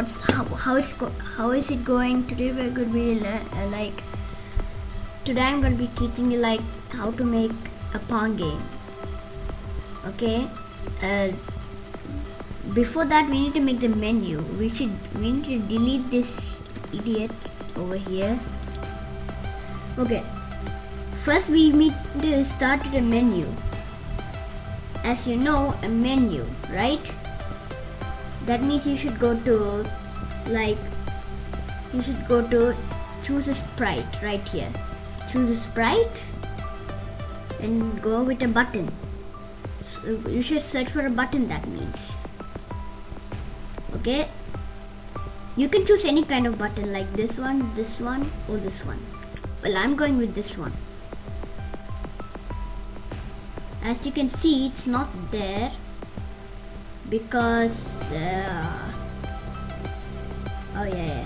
how is it going? Today we're going to be today I'm going to be teaching you like how to make a pong game. Okay. Before that, we need to make the menu. We need to delete this idiot over here. Okay. First, we need to start with a menu. As you know, a menu, right? That means you should go to choose a sprite right here. Choose a sprite and go with a button. So you should search for a button, that means. Okay. You can choose any kind of button like this one, or this one. Well, I'm going with this one. As you can see, it's not there because oh yeah,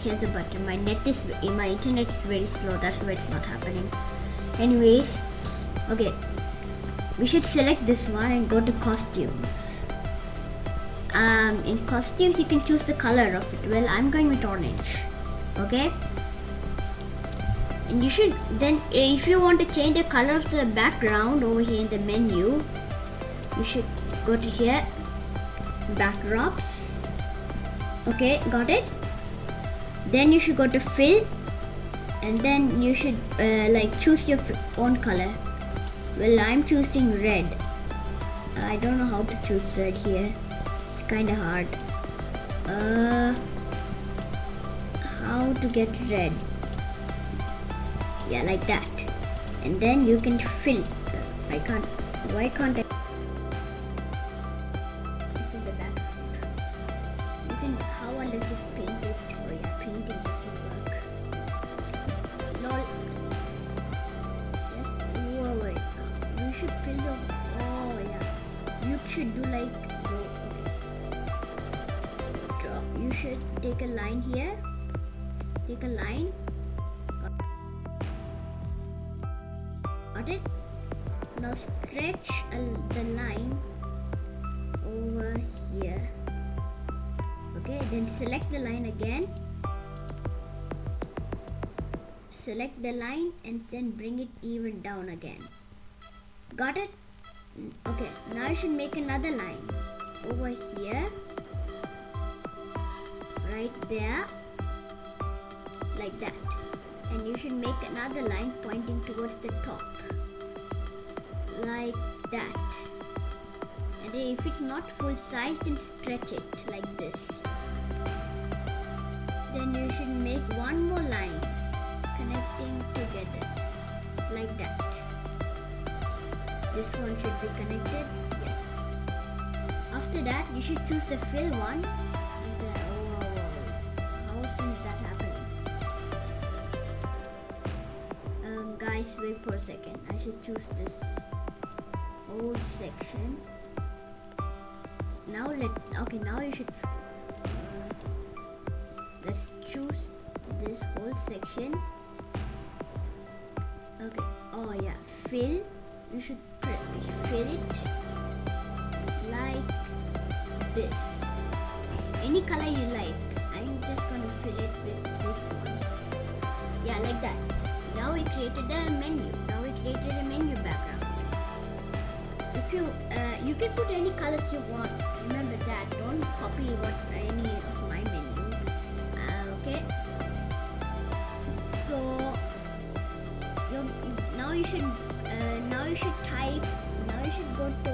here's a button. My internet is very slow, that's why it's not happening. Anyways, okay, we should select this one and go to costumes. In costumes you can choose the color of it. Well, I'm going with orange. Okay, and you should then, if you want to change the color of the background over here in the menu, you should go to here, backdrops. Okay, got it. Then you should go to fill, and then you should choose your own color. Well, I'm choosing red. I don't know how to choose red here. It's kind of hard. How to get red? Yeah, like that. And then you can fill. Why can't I fill the background? You can, how unless just paint it? Oh yeah, painting doesn't work. Lol. Yes, wait. You should fill the, oh yeah. You should do like, draw. You should take a line here. Take a line. Got it? Now stretch the line over here. Okay, then select the line again. Select the line and then bring it even down again. Got it? Okay, now you should make another line over here. Right there. Like that. And you should make another line pointing towards the top, like that. And then if it's not full size, then stretch it like this. Then you should make one more line connecting together, like that. This one should be connected. Yeah. After that, you should choose the fill one. How isn't that happening? Guys, wait for a second. I should choose this whole section. Now now you should let's choose this whole section. Okay. Oh yeah, fill. You should fill it like this. Any color you like. I'm just gonna fill it with this one. Yeah, like that. Now we created a menu. Now we created a menu background. If you can put any colors you want. Remember that. Don't copy any of my menu. Okay. So now you should type. Now you should go to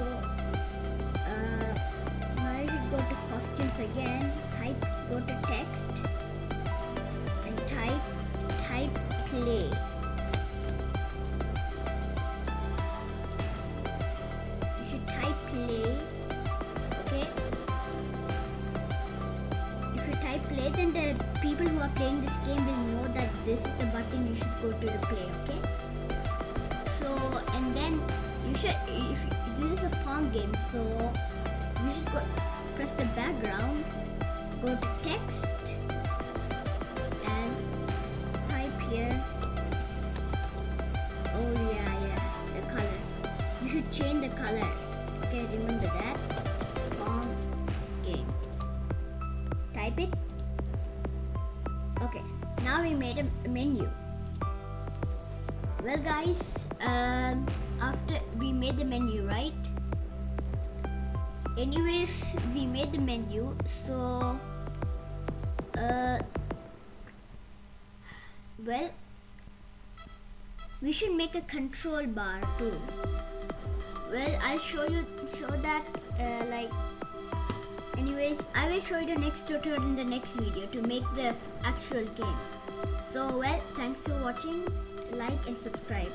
costumes again. Go to text and type play. Okay, if you type play, then the people who are playing this game will know that this is the button you should go to the play. Okay, so and then you should, if this is a pong game, so you should press the background, go to text and type here. Oh yeah, the color. You should change the color. Okay, remember that. Pong game. type it. Okay, now we made a menu. Well guys, after we made the menu, right? Anyways, we made the menu, so well, we should make a control bar too. Well, I'll show that like, anyways, I will show you the next tutorial in the next video to make the actual game. So well, thanks for watching, like and subscribe.